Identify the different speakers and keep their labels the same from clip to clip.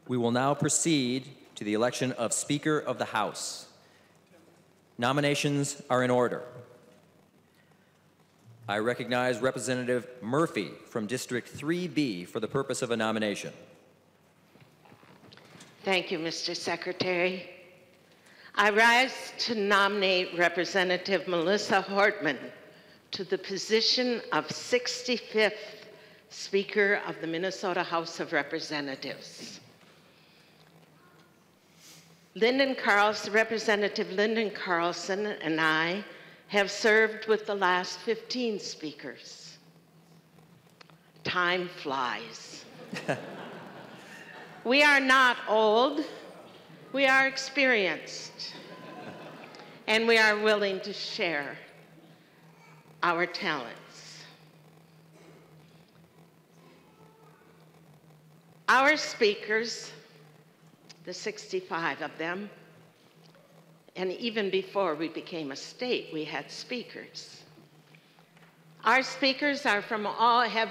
Speaker 1: We will now proceed to the election of Speaker of the House. Nominations are in order. I recognize Representative Murphy from District 3B for the purpose of a nomination.
Speaker 2: Thank you, Mr. Secretary. I rise to nominate Representative Melissa Hortman to the position of 65th Speaker of the Minnesota House of Representatives. Representative Lyndon Carlson and I have served with the last 15 speakers. Time flies. We are not old, we are experienced, and we are willing to share our talents. Our speakers, the 65 of them, and even before we became a state, we had speakers. Our speakers have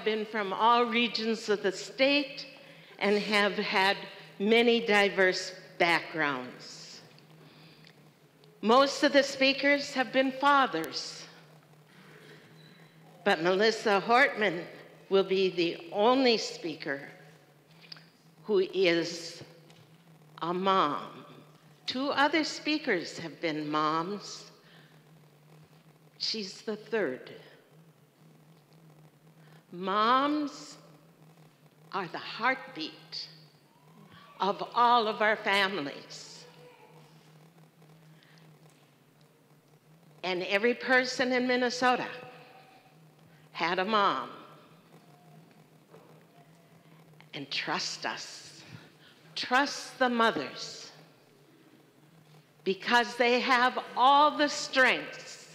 Speaker 2: been from all regions of the state and have had many diverse backgrounds. Most of the speakers have been fathers, but Melissa Hortman will be the only speaker who is a mom. 2 other speakers have been moms. She's the 3rd. Moms are the heartbeat of all of our families. And every person in Minnesota had a mom. And trust us, trust the mothers, because they have all the strengths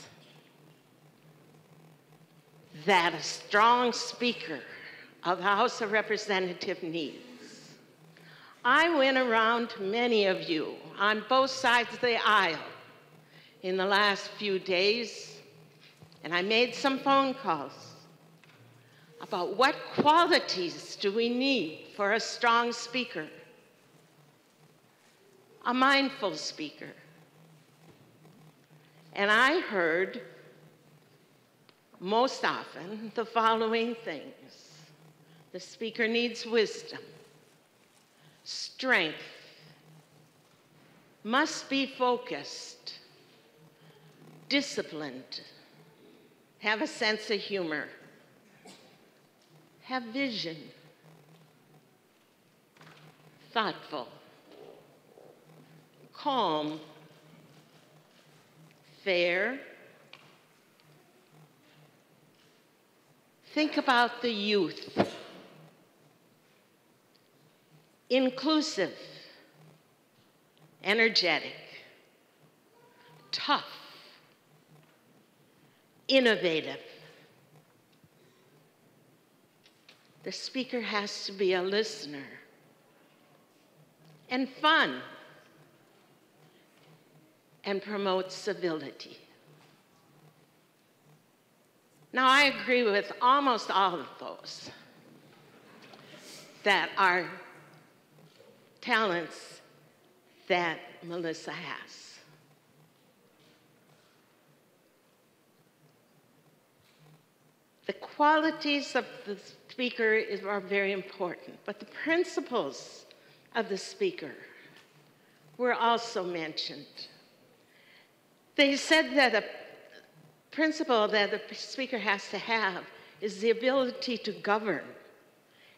Speaker 2: that a strong speaker of the House of Representatives needs. I went around to many of you on both sides of the aisle in the last few days, and I made some phone calls about what qualities do we need for a strong speaker, a mindful speaker. And I heard most often the following things. The speaker needs wisdom, strength, must be focused, disciplined, have a sense of humor, have vision, thoughtful, calm, fair. Think about the youth. Inclusive, energetic, tough, innovative. The speaker has to be a listener and fun and promote civility. Now, I agree with almost all of those that are talents that Melissa has. The qualities of the speaker are very important, but the principles of the speaker were also mentioned. They said that a principle that the speaker has to have is the ability to govern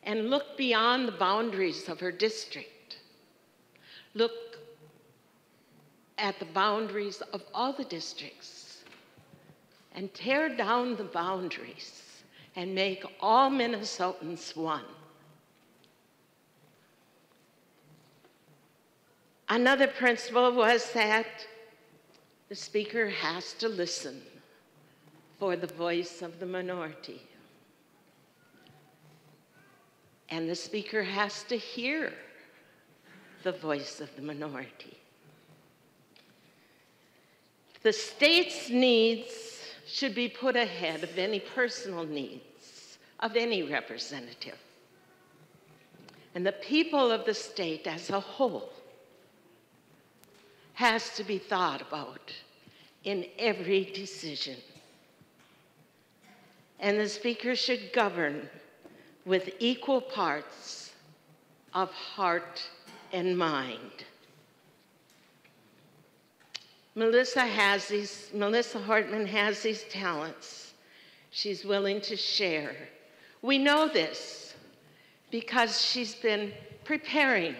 Speaker 2: and look beyond the boundaries of her district. Look at the boundaries of all the districts and tear down the boundaries and make all Minnesotans one. Another principle was that the speaker has to listen for the voice of the minority. And the speaker has to hear the voice of the minority. The state's needs should be put ahead of any personal needs of any representative. and the people of the state as a whole has to be thought about in every decision. And the Speaker should govern with equal parts of heart and mind. Melissa Hortman has these talents she's willing to share. We know this because she's been preparing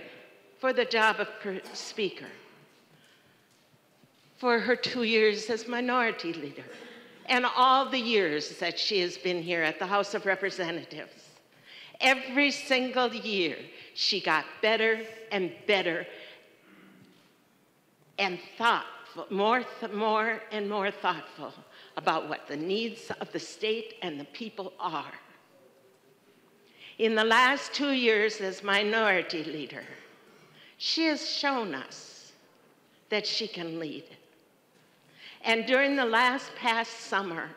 Speaker 2: for the job of Speaker for her 2 years as Minority Leader and all the years that she has been here at the House of Representatives. Every single year, she got better and better and thoughtful, more and more thoughtful about what the needs of the state and the people are. In the last 2 years as Minority Leader, she has shown us that she can lead. And during the past summer,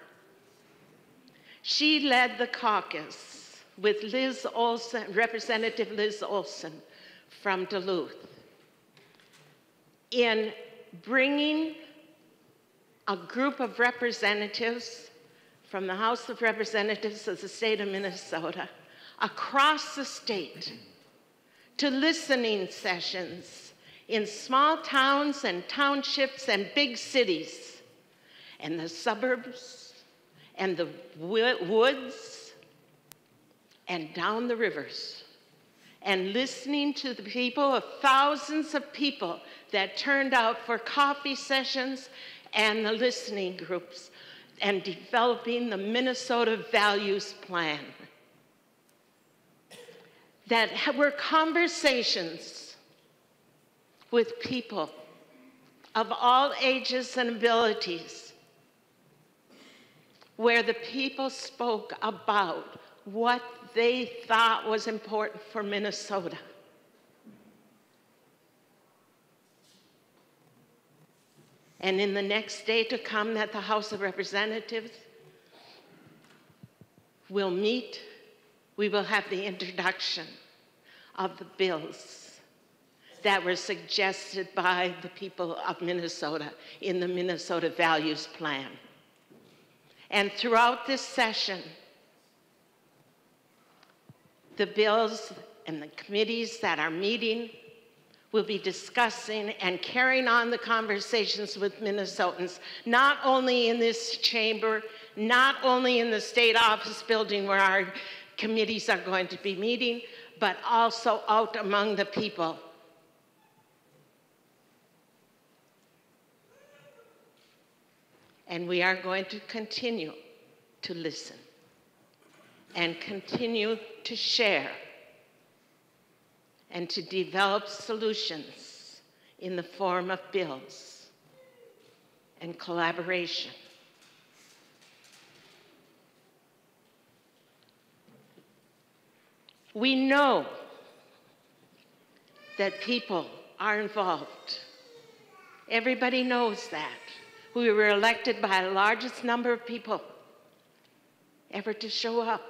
Speaker 2: she led the caucus with Liz Olson, Representative Liz Olson from Duluth, in bringing a group of representatives from the House of Representatives of the state of Minnesota across the state to listening sessions in small towns and townships and big cities and the suburbs and the woods and down the rivers, and listening to the people, of thousands of people that turned out for coffee sessions and the listening groups and developing the Minnesota Values Plan. That were conversations with people of all ages and abilities, where the people spoke about what they thought was important for Minnesota. And in the next day to come that the House of Representatives will meet, we will have the introduction of the bills that were suggested by the people of Minnesota in the Minnesota Values Plan. And throughout this session, the bills and the committees that are meeting will be discussing and carrying on the conversations with Minnesotans, not only in this chamber, not only in the state office building where our committees are going to be meeting, but also out among the people. And we are going to continue to listen and continue to share and to develop solutions in the form of bills and collaboration. We know that people are involved. Everybody knows that. We were elected by the largest number of people ever to show up.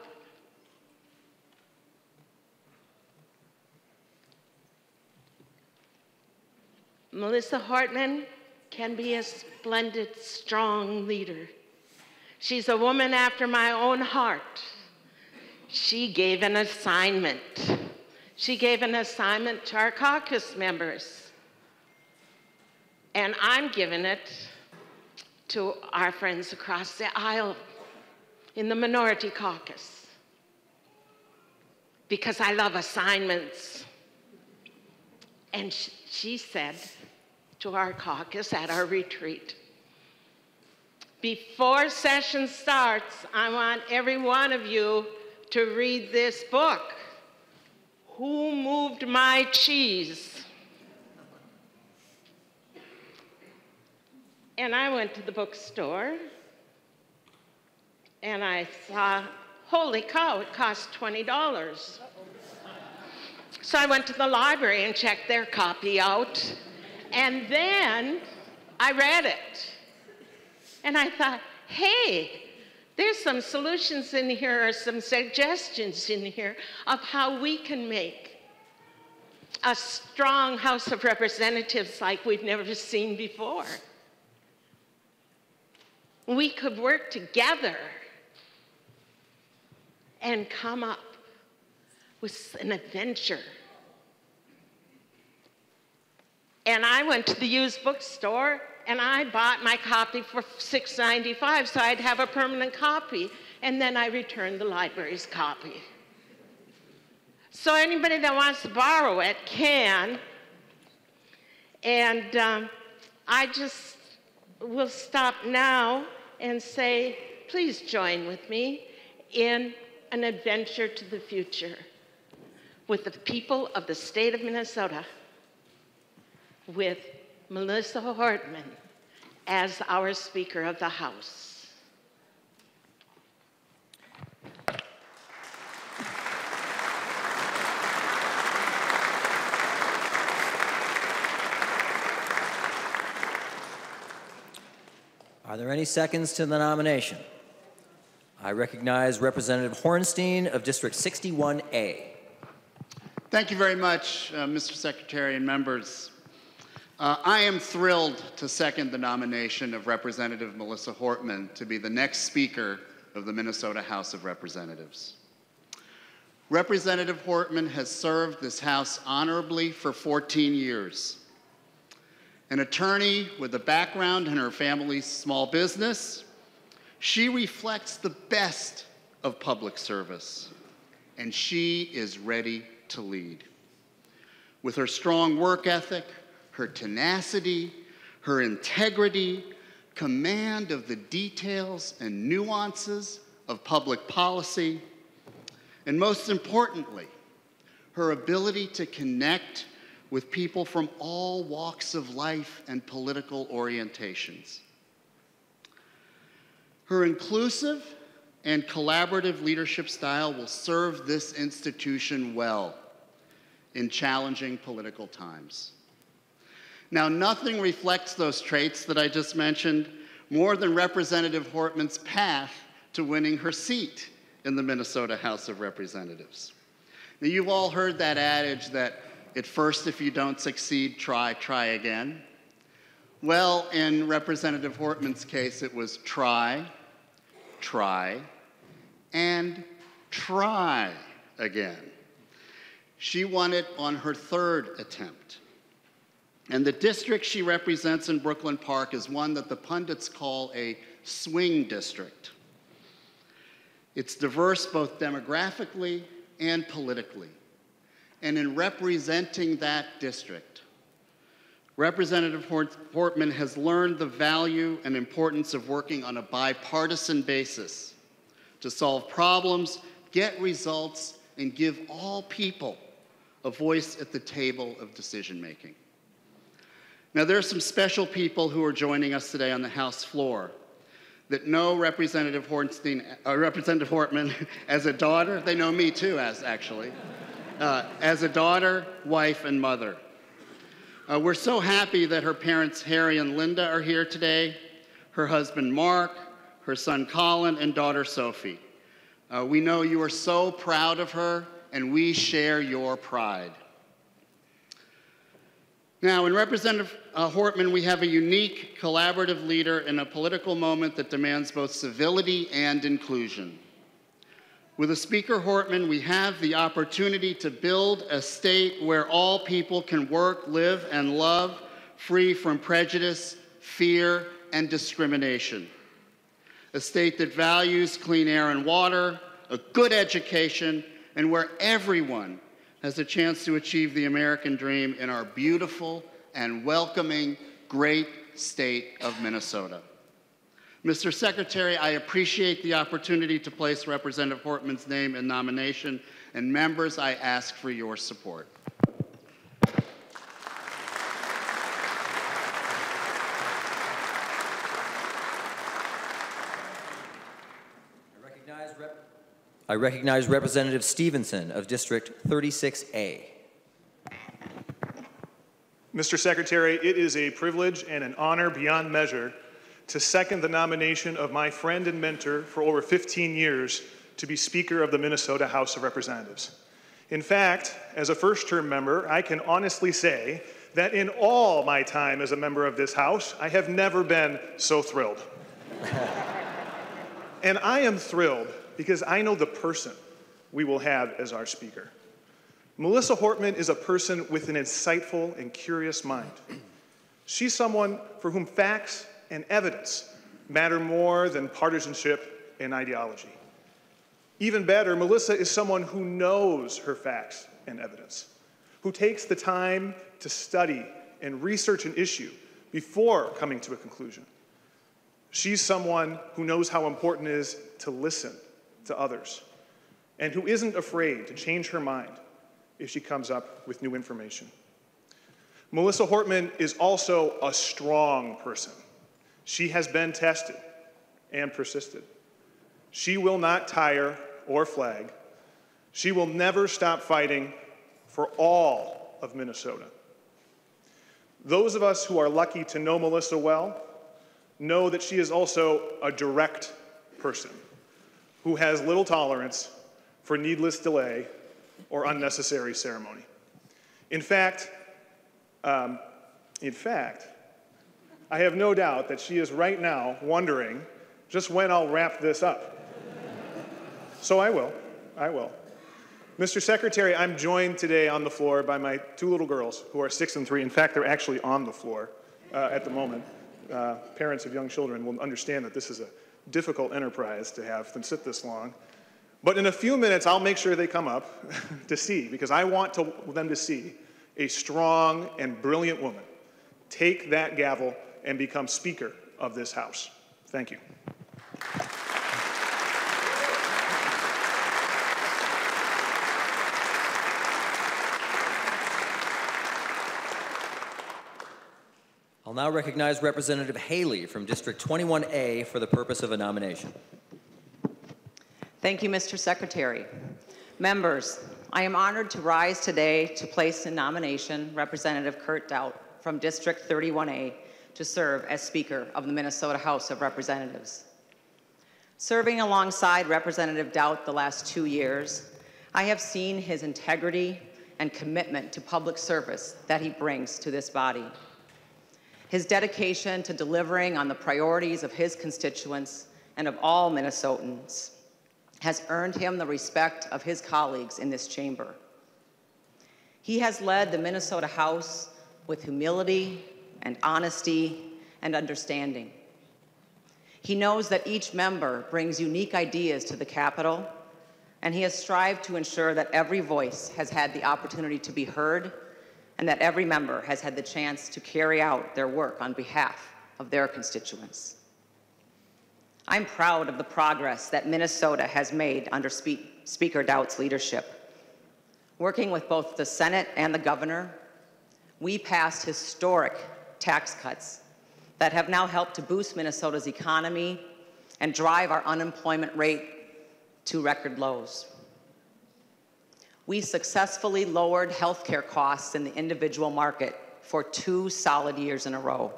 Speaker 2: Melissa Hortman can be a splendid, strong leader. She's a woman after my own heart. She gave an assignment. She gave an assignment to our caucus members. And I'm giving it to our friends across the aisle in the Minority Caucus, because I love assignments. And she said to our caucus at our retreat, before session starts, I want every one of you to read this book, Who Moved My Cheese? And I went to the bookstore, and I saw, holy cow, it cost $20. So I went to the library and checked their copy out, and then I read it. And I thought, hey, there's some solutions in here, or some suggestions in here of how we can make a strong House of Representatives like we've never seen before. We could work together and come up with an adventure. And I went to the used bookstore and I bought my copy for $6.95 so I'd have a permanent copy, and then I returned the library's copy. So anybody that wants to borrow it can. And I just will stop now and say, please join with me in an adventure to the future with the people of the state of Minnesota, with Melissa Hortman as our Speaker of the House.
Speaker 1: Are there any seconds to the nomination? I recognize Representative Hornstein of District 61A.
Speaker 3: Thank you very much, Mr. Secretary and members. I am thrilled to second the nomination of Representative Melissa Hortman to be the next Speaker of the Minnesota House of Representatives. Representative Hortman has served this House honorably for 14 years. An attorney with a background in her family's small business, she reflects the best of public service, and she is ready to lead. With her strong work ethic, her tenacity, her integrity, command of the details and nuances of public policy, and most importantly, her ability to connect with people from all walks of life and political orientations. Her inclusive and collaborative leadership style will serve this institution well in challenging political times. Now, nothing reflects those traits that I just mentioned more than Representative Hortman's path to winning her seat in the Minnesota House of Representatives. Now, you've all heard that adage that at first, if you don't succeed, try again. Well, in Representative Hortman's case, it was try, and try again. She won it on her third attempt. And the district she represents in Brooklyn Park is one that the pundits call a swing district. It's diverse both demographically and politically. And in representing that district, Representative Hortman has learned the value and importance of working on a bipartisan basis to solve problems, get results, and give all people a voice at the table of decision-making. Now, there are some special people who are joining us today on the House floor that know Representative Hortman as a daughter. They know me too, actually. As a daughter, wife, and mother. We're so happy that her parents, Harry and Linda, are here today, her husband, Mark, her son, Colin, and daughter, Sophie. We know you are so proud of her, and we share your pride. Now, in Representative Hortman, we have a unique, collaborative leader in a political moment that demands both civility and inclusion. With a Speaker Hortman, we have the opportunity to build a state where all people can work, live, and love free from prejudice, fear, and discrimination. A state that values clean air and water, a good education, and where everyone has a chance to achieve the American dream in our beautiful and welcoming great state of Minnesota. Mr. Secretary, I appreciate the opportunity to place Representative Hortman's name in nomination, and members, I ask for your support.
Speaker 1: I recognize Representative Stevenson of District 36A.
Speaker 4: Mr. Secretary, it is a privilege and an honor beyond measure to second the nomination of my friend and mentor for over 15 years to be Speaker of the Minnesota House of Representatives. In fact, as a first-term member, I can honestly say that in all my time as a member of this House, I have never been so thrilled. And I am thrilled because I know the person we will have as our speaker. Melissa Hortman is a person with an insightful and curious mind. She's someone for whom facts and evidence matter more than partisanship and ideology. Even better, Melissa is someone who knows her facts and evidence, who takes the time to study and research an issue before coming to a conclusion. She's someone who knows how important it is to listen to others and who isn't afraid to change her mind if she comes up with new information. Melissa Hortman is also a strong person. She has been tested and persisted. She will not tire or flag. She will never stop fighting for all of Minnesota. Those of us who are lucky to know Melissa well know that she is also a direct person who has little tolerance for needless delay or unnecessary ceremony. In fact, I have no doubt that she is right now wondering just when I'll wrap this up. So I will. Mr. Secretary, I'm joined today on the floor by my two little girls who are 6 and 3. In fact, they're actually on the floor at the moment. Parents of young children will understand that this is a difficult enterprise to have them sit this long. But in a few minutes, I'll make sure they come up to see, because I want them to see a strong and brilliant woman take that gavel and become Speaker of this House. Thank you.
Speaker 1: I'll now recognize Representative Haley from District 21A for the purpose of a nomination.
Speaker 5: Thank you, Mr. Secretary. Members, I am honored to rise today to place in nomination Representative Kurt Daudt from District 31A to serve as Speaker of the Minnesota House of Representatives. Serving alongside Representative Daudt the last 2 years, I have seen his integrity and commitment to public service that he brings to this body. His dedication to delivering on the priorities of his constituents and of all Minnesotans has earned him the respect of his colleagues in this chamber. He has led the Minnesota House with humility and honesty and understanding. He knows that each member brings unique ideas to the Capitol, and he has strived to ensure that every voice has had the opportunity to be heard and that every member has had the chance to carry out their work on behalf of their constituents. I'm proud of the progress that Minnesota has made under Speaker Daudt's leadership. Working with both the Senate and the governor, we passed historic tax cuts that have now helped to boost Minnesota's economy and drive our unemployment rate to record lows. We successfully lowered healthcare costs in the individual market for 2 solid years in a row.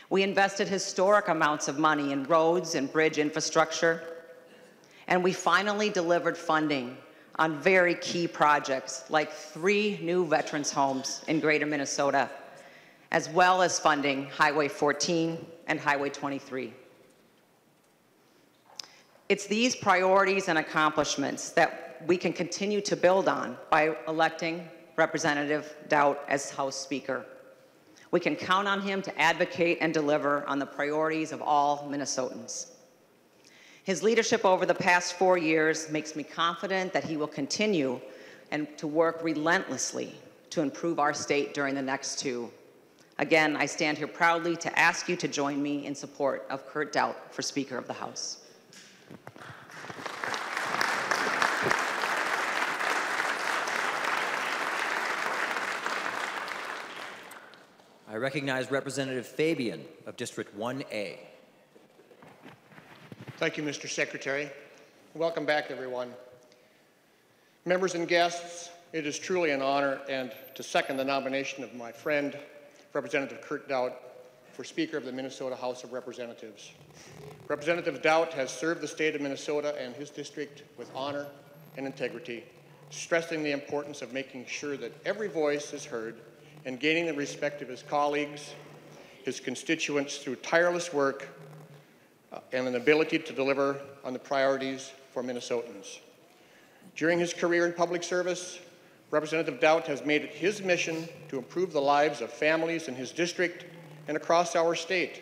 Speaker 5: We invested historic amounts of money in roads and bridge infrastructure, and we finally delivered funding on very key projects like 3 new veterans homes in Greater Minnesota, as well as funding Highway 14 and Highway 23. It's these priorities and accomplishments that we can continue to build on by electing Representative Daudt as House Speaker. We can count on him to advocate and deliver on the priorities of all Minnesotans. His leadership over the past 4 years makes me confident that he will continue and to work relentlessly to improve our state during the next 2. Again, I stand here proudly to ask you to join me in support of Kurt Daudt for Speaker of the House.
Speaker 1: I recognize Representative Fabian of District 1A.
Speaker 6: Thank you, Mr. Secretary. Welcome back, everyone. Members and guests, it is truly an honor and to second the nomination of my friend, Representative Kurt Daudt, for Speaker of the Minnesota House of Representatives. Representative Daudt has served the state of Minnesota and his district with honor and integrity, stressing the importance of making sure that every voice is heard and gaining the respect of his colleagues, his constituents through tireless work and an ability to deliver on the priorities for Minnesotans. During his career in public service, Representative Daudt has made it his mission to improve the lives of families in his district and across our state.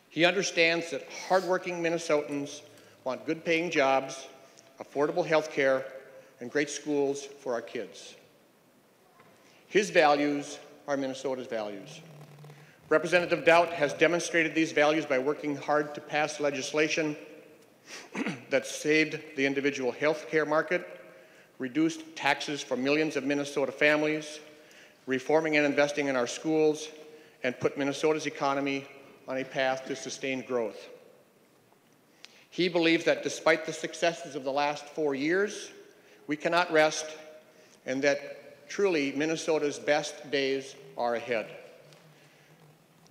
Speaker 6: He understands that hardworking Minnesotans want good-paying jobs, affordable health care, and great schools for our kids. His values are Minnesota's values. Representative Daudt has demonstrated these values by working hard to pass legislation that saved the individual health care market, reduced taxes for millions of Minnesota families, reforming and investing in our schools, and put Minnesota's economy on a path to sustained growth. He believes that despite the successes of the last 4 years, we cannot rest, and that truly Minnesota's best days are ahead.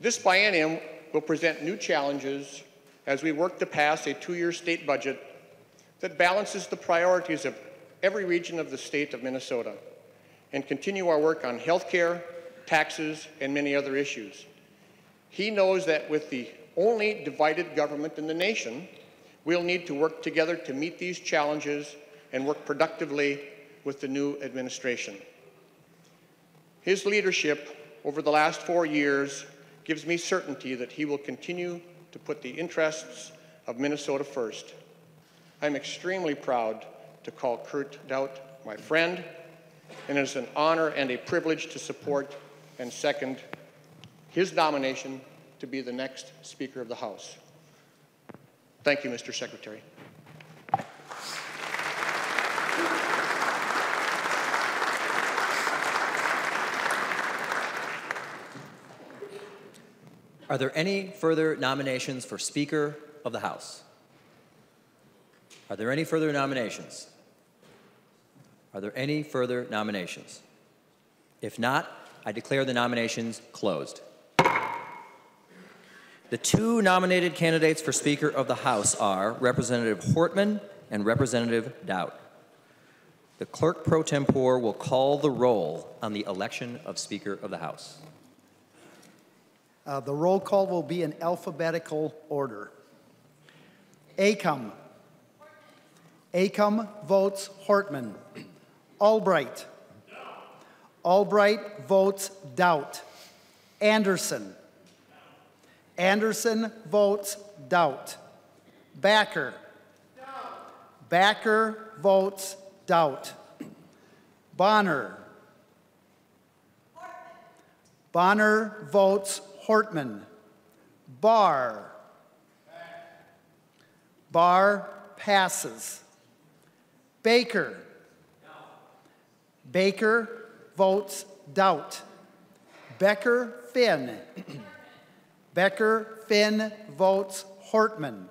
Speaker 6: This biennium will present new challenges as we work to pass a 2-year state budget that balances the priorities of every region of the state of Minnesota and continue our work on health care, taxes, and many other issues. He knows that with the only divided government in the nation, we'll need to work together to meet these challenges and work productively with the new administration. His leadership over the last 4 years gives me certainty that he will continue to put the interests of Minnesota first. I'm extremely proud to call Kurt Daudt my friend, and it is an honor and a privilege to support and second his nomination to be the next Speaker of the House. Thank you, Mr. Secretary.
Speaker 1: Are there any further nominations for Speaker of the House? Are there any further nominations? Are there any further nominations? If not, I declare the nominations closed. The 2 nominated candidates for Speaker of the House are Representative Hortman and Representative Daudt. The clerk pro tempore will call the roll on the election of Speaker of the House.
Speaker 7: The roll call will be in alphabetical order. Acom. Acom votes Hortman. Albright. Albright votes Daudt. Anderson. Anderson votes Daudt. Backer. Backer votes Daudt. Bonner. Bonner votes Hortman. Barr. Barr passes. Baker. Baker votes Daudt. Becker Finn. Becker Finn votes Hortman.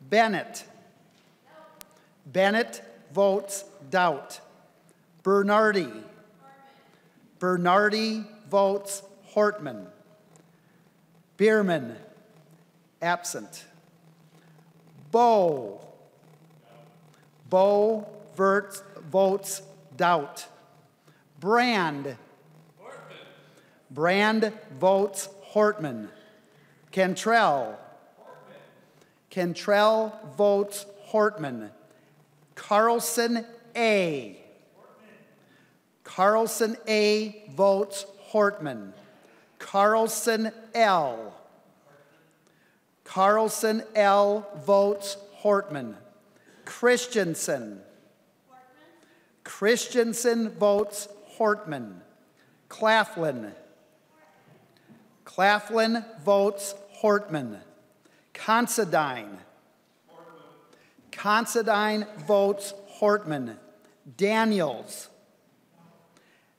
Speaker 7: Bennett. Bennett votes Daudt. Bernardi. Bernardi votes Hortman. Bierman, absent. Bowe. Bowe votes Daudt. Brand. Brand votes Hortman. Cantrell. Cantrell votes Hortman. Carlson A. Carlson A votes Hortman. Carlson L. Carlson L votes Hortman. Christensen. Christensen votes Hortman. Claflin. Claflin votes Hortman. Considine. Considine votes Hortman. Daniels.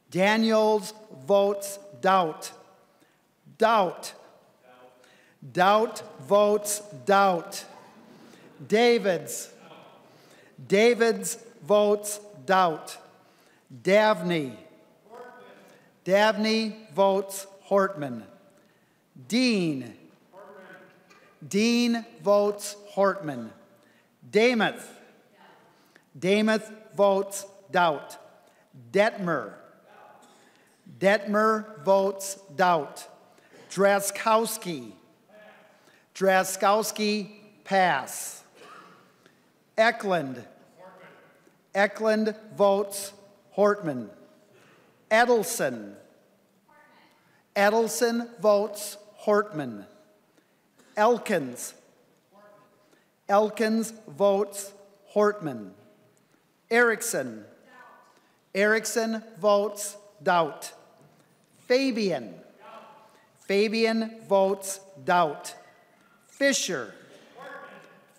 Speaker 7: Daniels votes Daudt. Daudt. Daudt votes Daudt. Davids. Davids votes Daudt. Davney. Davney votes Hortman. Dean. Dean votes Hortman. Damath. Damath votes doubt. Detmer. Detmer votes doubt. Drazkowski. Drazkowski, pass. Eklund. Eklund votes Hortman. Edelson. Edelson votes Hortman. Elkins. Elkins votes Hortman. Erickson. Erickson votes doubt. Fabian. Fabian votes doubt. Fisher.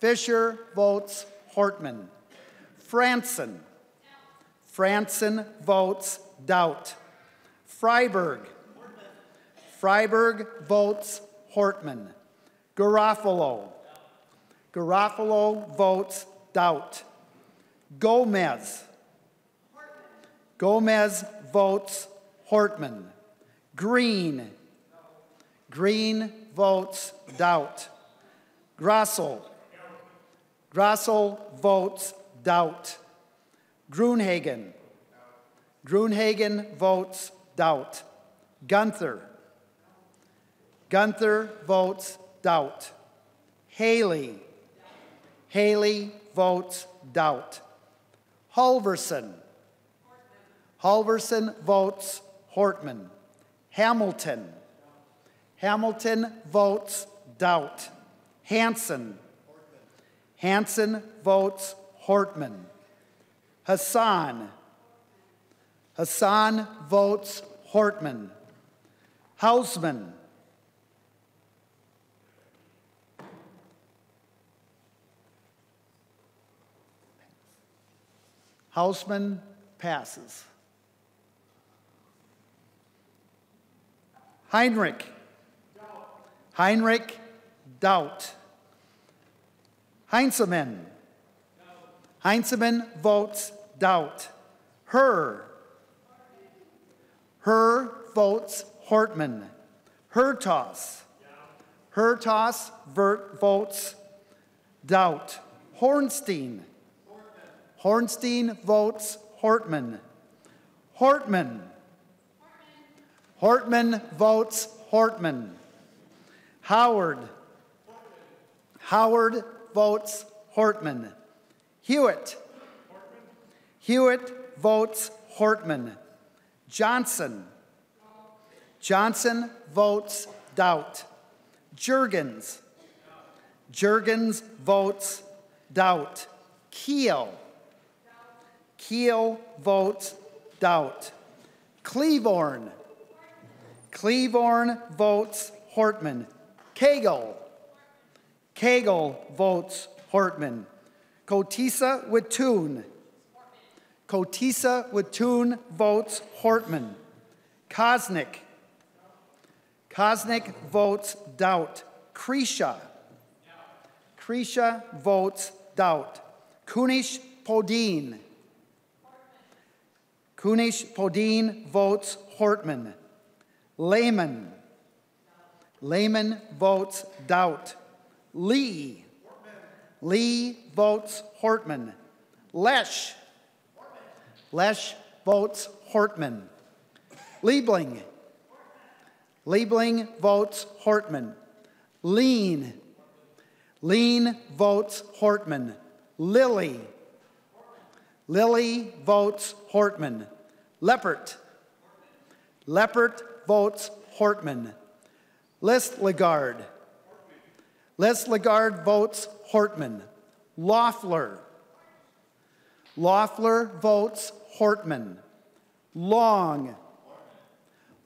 Speaker 7: Fisher votes Hortman. Franson. Franson votes doubt. Freiberg. Freiberg votes Hortman. Garofalo. Garofalo votes doubt. Gomez. Gomez votes Hortman. Green. Green votes doubt. Grossel. Grossel votes doubt. Grunhagen. Grunhagen votes doubt. Gunther. Gunther votes doubt. Haley. Haley votes doubt. Halverson. Halverson votes Hortman. Hamilton. Hamilton votes doubt. Hanson. Hanson votes Hortman. Hassan. Hassan votes Hortman. Hausman. Hausman passes. Heinrich. Heinrich, doubt. Heinzemann. Heinzemann votes doubt. Herr. Herr votes Hortman. Hertos. Hertos votes doubt. Hornstein. Hornstein votes Hortman. Hortman. Hortman votes Hortman. Howard. Howard votes Hortman. Hewitt. Hewitt votes Hortman. Johnson. Johnson votes doubt. Jurgens. Jurgens votes doubt. Keel. Keel votes doubt. Cleavorn. Cleavorn votes Hortman. Cagle. Cagle votes Hortman. Kotisa Wittun. Kotisa Wittun votes Hortman. Kosnick. Kosnick votes doubt. Krisha. Krisha votes doubt. Kunish Podine. Kunish Podine votes Hortman. Lehman. Lehman votes doubt. Lee. Lee votes Hortman. Lesh. Lesh votes Hortman. Liebling. Liebling votes Hortman. Lean. Lean votes Hortman. Lilly. Lilly votes Hortman. Leppert. Leppert votes Hortman. Listlegard. Listlegard votes Hortman. Loeffler. Loeffler votes Hortman. Long.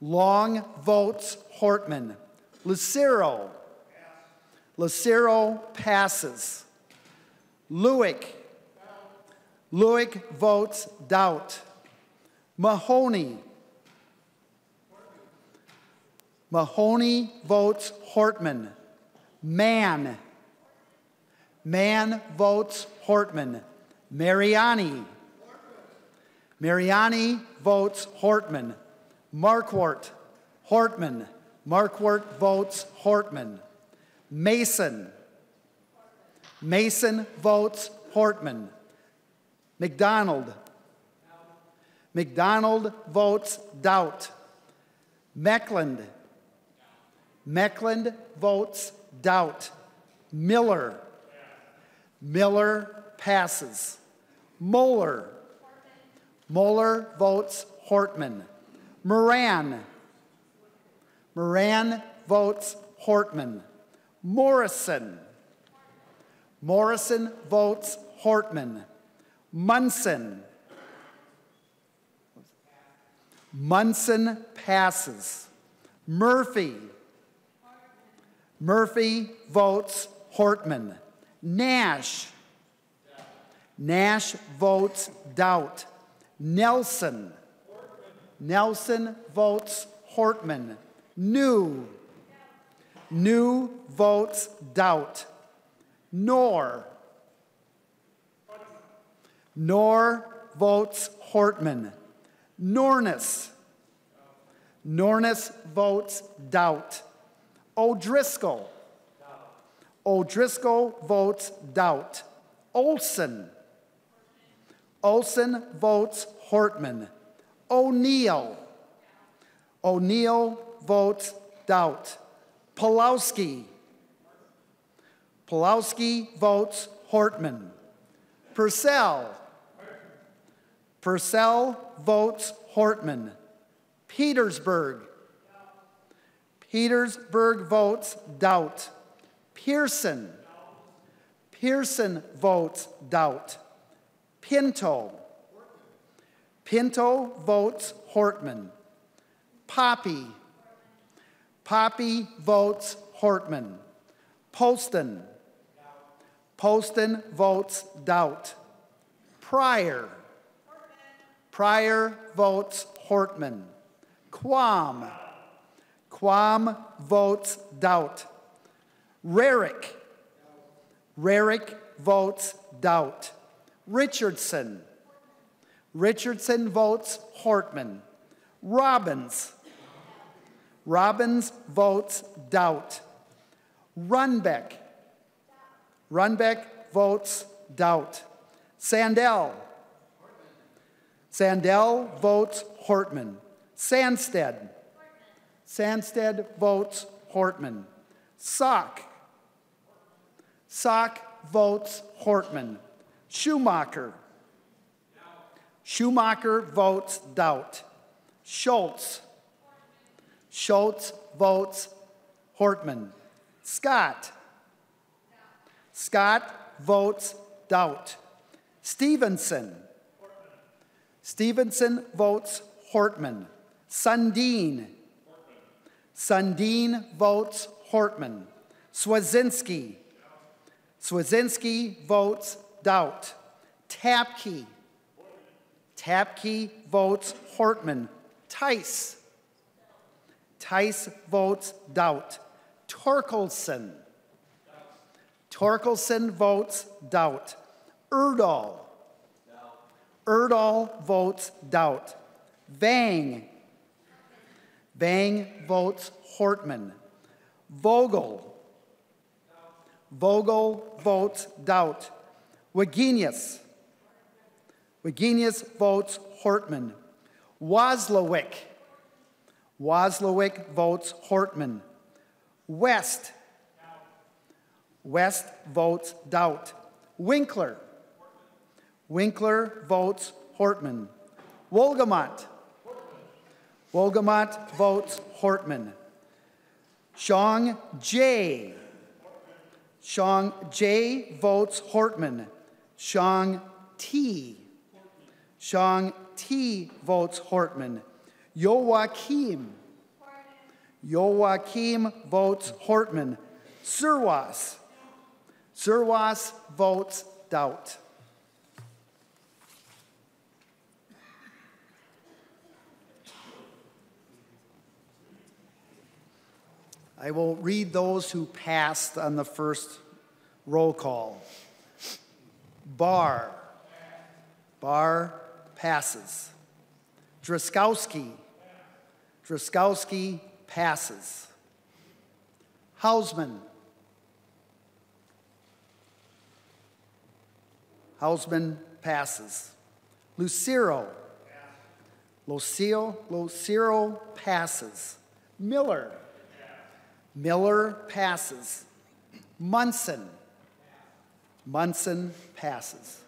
Speaker 7: Long votes Hortman. Lucero. Lucero passes. Lewick. Lewick votes doubt. Mahoney. Mahoney votes Hortman. Mann. Mann votes Hortman. Mariani. Mariani votes Hortman. Marquardt. Hortman. Marquardt votes Hortman. Mason. Mason votes Hortman. McDonald. McDonald votes doubt. Meckland. Meckland votes doubt. Miller. Miller passes. Moeller. Moeller votes Hortman. Moran. Moran votes Hortman. Morrison. Morrison votes Hortman. Munson. Munson passes. Murphy. Murphy votes Hortman. Nash. Nash votes doubt. Nelson. Nelson votes Hortman. New. New votes doubt. Knorr. Knorr votes Hortman. Nornis. Nornis votes doubt. O'Driscoll. O'Driscoll votes doubt. Olson. Olson votes Hortman. O'Neill. O'Neill votes doubt. Pulowski. Pulowski votes Hortman. Purcell. Purcell votes Hortman. Petersburg. Petersburg votes doubt. Pearson. Pearson votes doubt. Pinto. Pinto votes Hortman. Poppy. Poppy votes Hortman. Poston. Poston votes doubt. Pryor. Pryor votes Hortman. Quam. Quam votes doubt. Rarick. Rarick votes doubt. Richardson. Richardson votes Hortman. Robbins. Robbins votes doubt. Runbeck. Runbeck votes doubt. Sandell. Sandell votes Hortman. Sandsted. Sandsted votes Hortman. Sock. Sock votes Hortman. Schumacher. Schumacher votes doubt. Schultz. Schultz votes Hortman. Scott. Scott votes doubt. Stevenson. Stevenson votes Hortman. Sundin. Sundin votes Hortman. Swazinski. Swazinski votes doubt. Tapke. Tapke votes Hortman. Tice. Tice votes doubt. Torkelson. Torkelson votes doubt. Erdahl. Erdahl votes doubt. Vang. Vang votes Hortman. Vogel. Vogel votes doubt. Wagenius. Wagenius votes Hortman. Wozlowick. Wozlowick votes Hortman. West. West votes doubt. Winkler. Winkler votes Hortman. Wolgamott. Wolgamott votes Hortman. Shong J. Shong J votes Hortman. Shong T. Shong T votes Hortman. Joachim. Joachim votes Hortman. Surwas. Surwas votes doubt. I will read those who passed on the first roll call. Barr. Barr passes. Driscowski. Driscowski passes. Hausman. Hausman passes. Lucero. Lucero passes. Miller. Miller passes. Munson. Munson passes.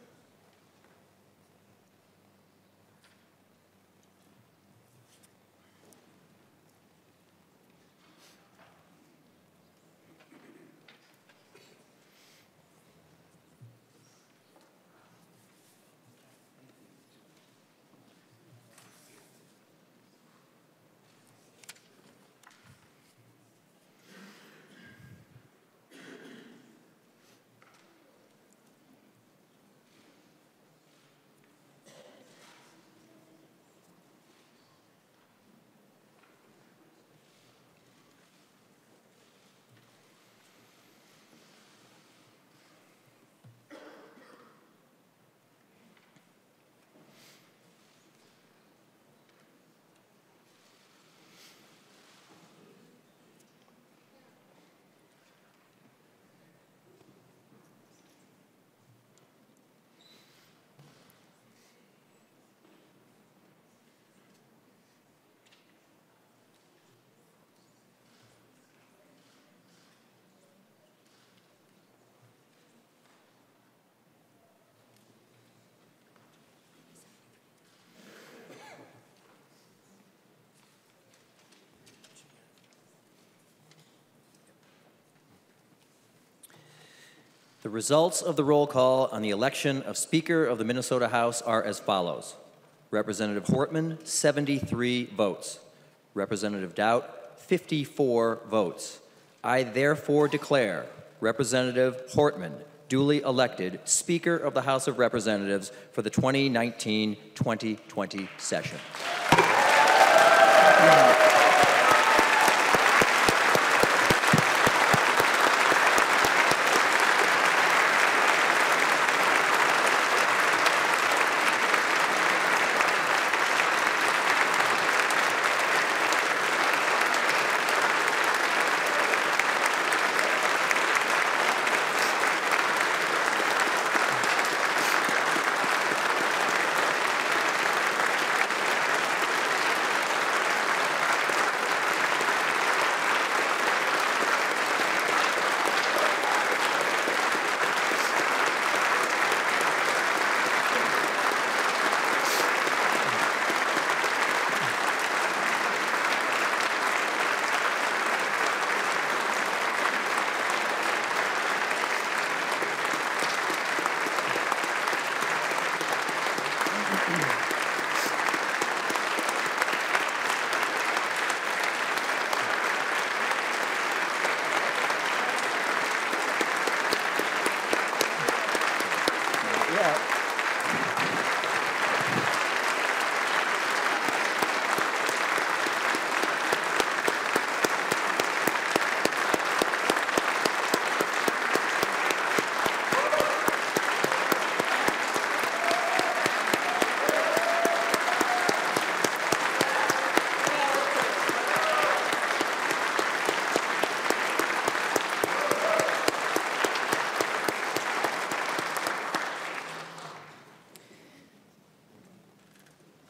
Speaker 1: The results of the roll call on the election of Speaker of the Minnesota House are as follows. Representative Hortman, 73 votes. Representative Doubt, 54 votes. I therefore declare Representative Hortman duly elected Speaker of the House of Representatives for the 2019-2020 session.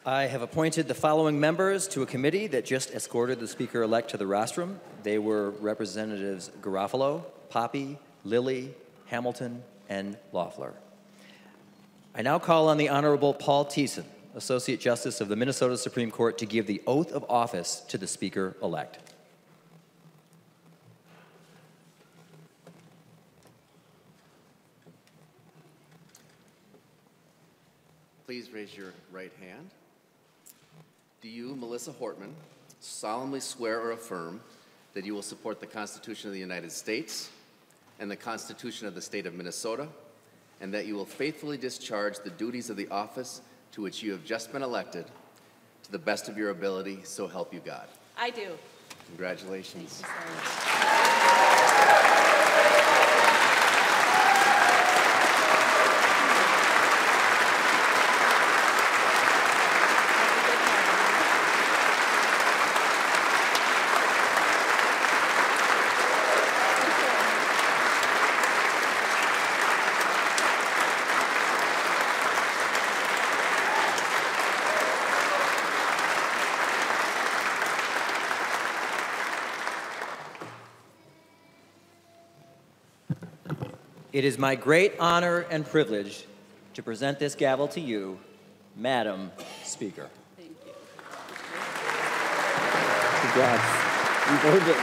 Speaker 1: I have appointed the following members to a committee that just escorted the Speaker-elect to the rostrum. They were Representatives Garofalo, Poppy, Lilly, Hamilton, and Loeffler. I now call on the Honorable Paul Thiessen, Associate Justice of the Minnesota Supreme Court, to give the oath of office to the Speaker-elect.
Speaker 8: Please raise your right hand. Do you, Melissa Hortman, solemnly swear or affirm that you will support the Constitution of the United States and the Constitution of the State of Minnesota, and that you will faithfully discharge the duties of the office to which you have just been elected to the best of your ability, so help you God?
Speaker 9: I do.
Speaker 8: Congratulations.
Speaker 9: Thank you so much.
Speaker 1: It is my great honor and privilege to present this gavel to you, Madam Speaker.
Speaker 10: Thank you.
Speaker 1: Congrats. You earned it.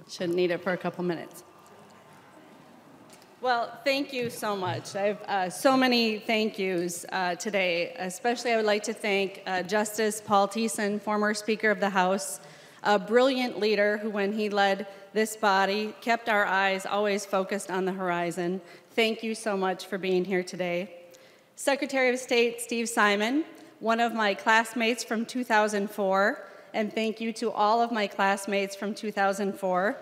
Speaker 10: Should need it for a couple minutes. Well, thank you so much. I have so many thank yous today. Especially I would like to thank Justice Paul Thiessen, former Speaker of the House, a brilliant leader who, when he led this body, kept our eyes always focused on the horizon. Thank you so much for being here today. Secretary of State Steve Simon, one of my classmates from 2004, and thank you to all of my classmates from 2004.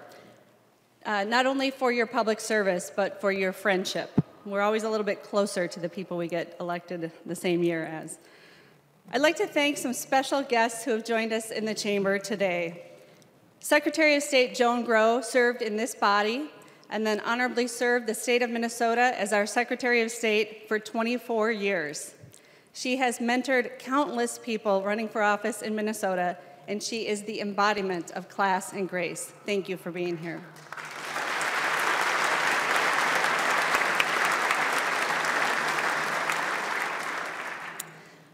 Speaker 10: Not only for your public service, but for your friendship. We're always a little bit closer to the people we get elected the same year as. I'd like to thank some special guests who have joined us in the chamber today. Secretary of State Joan Grow served in this body and then honorably served the state of Minnesota as our Secretary of State for 24 years. She has mentored countless people running for office in Minnesota, and she is the embodiment of class and grace. Thank you for being here.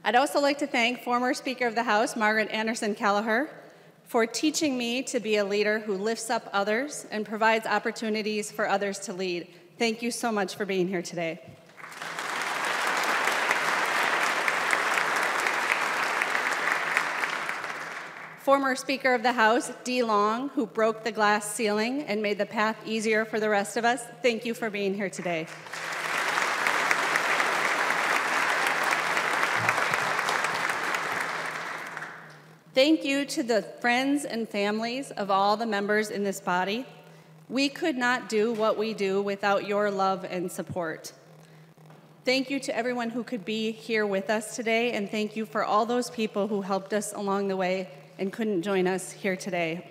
Speaker 10: I'd also like to thank former Speaker of the House, Margaret Anderson Kelleher, for teaching me to be a leader who lifts up others and provides opportunities for others to lead. Thank you so much for being here today. Former Speaker of the House, Dee Long, who broke the glass ceiling and made the path easier for the rest of us. Thank you for being here today. Thank you to the friends and families of all the members in this body. We could not do what we do without your love and support. Thank you to everyone who could be here with us today, and thank you for all those people who helped us along the way and couldn't join us here today.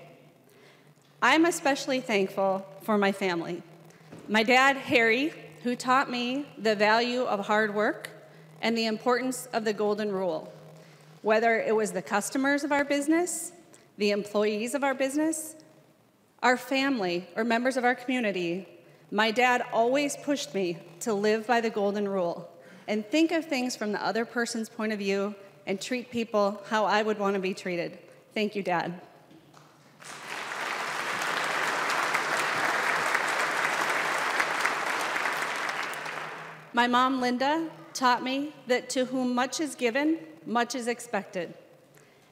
Speaker 10: I'm especially thankful for my family. My dad, Harry, who taught me the value of hard work and the importance of the golden rule. Whether it was the customers of our business, the employees of our business, our family, or members of our community, my dad always pushed me to live by the golden rule and think of things from the other person's point of view and treat people how I would want to be treated. Thank you, Dad. My mom, Linda, taught me that to whom much is given, much is expected,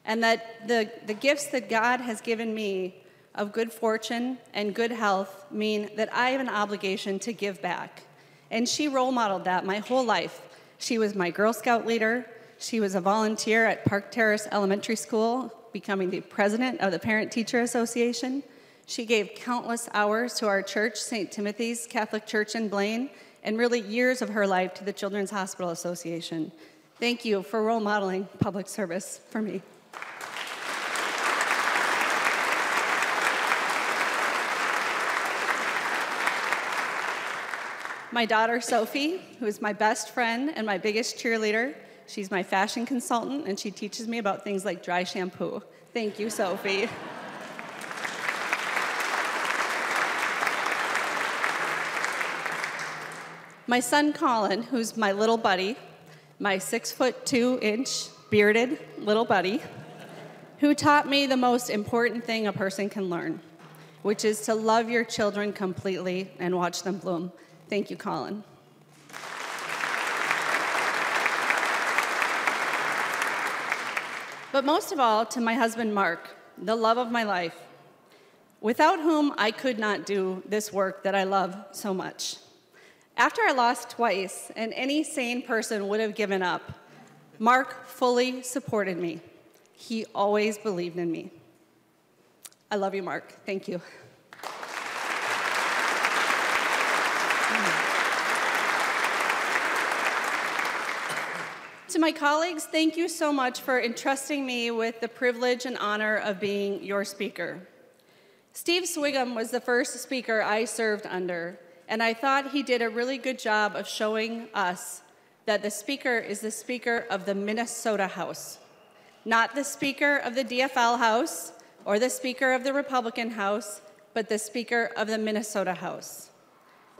Speaker 10: and that the gifts that God has given me of good fortune and good health mean that I have an obligation to give back. And she role modeled that my whole life. She was my Girl Scout leader. She was a volunteer at Park Terrace Elementary School, becoming the president of the Parent Teacher Association. She gave countless hours to our church, St. Timothy's Catholic Church in Blaine, and really years of her life to the Children's Hospital Association. Thank you for role modeling public service for me. My daughter, Sophie, who is my best friend and my biggest cheerleader. She's my fashion consultant, and she teaches me about things like dry shampoo. Thank you, Sophie. My son, Colin, who's my little buddy, my 6'2" bearded little buddy, who taught me the most important thing a person can learn, which is to love your children completely and watch them bloom. Thank you, Colin. But most of all, to my husband, Mark, the love of my life, without whom I could not do this work that I love so much. After I lost twice, and any sane person would have given up, Mark fully supported me. He always believed in me. I love you, Mark. Thank you. To my colleagues, thank you so much for entrusting me with the privilege and honor of being your speaker. Steve Swigum was the first speaker I served under, and I thought he did a really good job of showing us that the speaker is the speaker of the Minnesota House, not the speaker of the DFL House, or the Speaker of the Republican House, but the Speaker of the Minnesota House.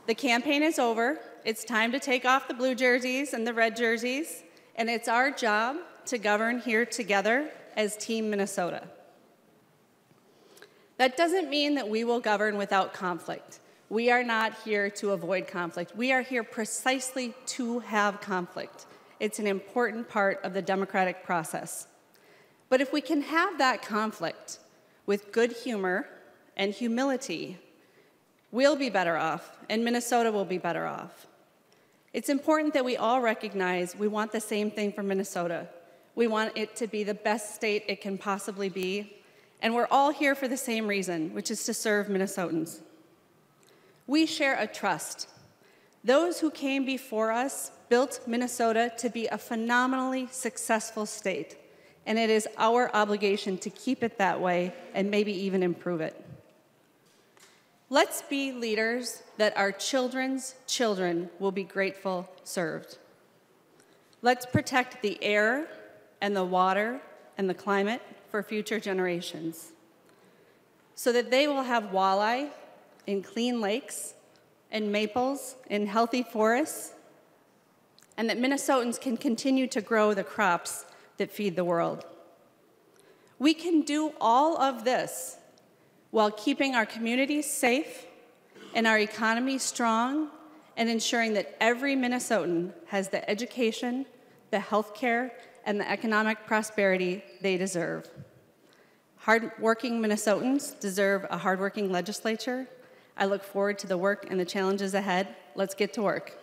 Speaker 10: The campaign is over. It's time to take off the blue jerseys and the red jerseys, and it's our job to govern here together as Team Minnesota. That doesn't mean that we will govern without conflict. We are not here to avoid conflict. We are here precisely to have conflict. It's an important part of the democratic process. But if we can have that conflict with good humor and humility, we'll be better off, and Minnesota will be better off. It's important that we all recognize we want the same thing for Minnesota. We want it to be the best state it can possibly be, and we're all here for the same reason, which is to serve Minnesotans. We share a trust. Those who came before us built Minnesota to be a phenomenally successful state, and it is our obligation to keep it that way and maybe even improve it. Let's be leaders that our children's children will be grateful served. Let's protect the air and the water and the climate for future generations so that they will have walleye in clean lakes and maples in healthy forests, and that Minnesotans can continue to grow the crops that feed the world. We can do all of this while keeping our communities safe and our economy strong and ensuring that every Minnesotan has the education, the health care, and the economic prosperity they deserve. Hardworking Minnesotans deserve a hardworking legislature. I look forward to the work and the challenges ahead. Let's get to work.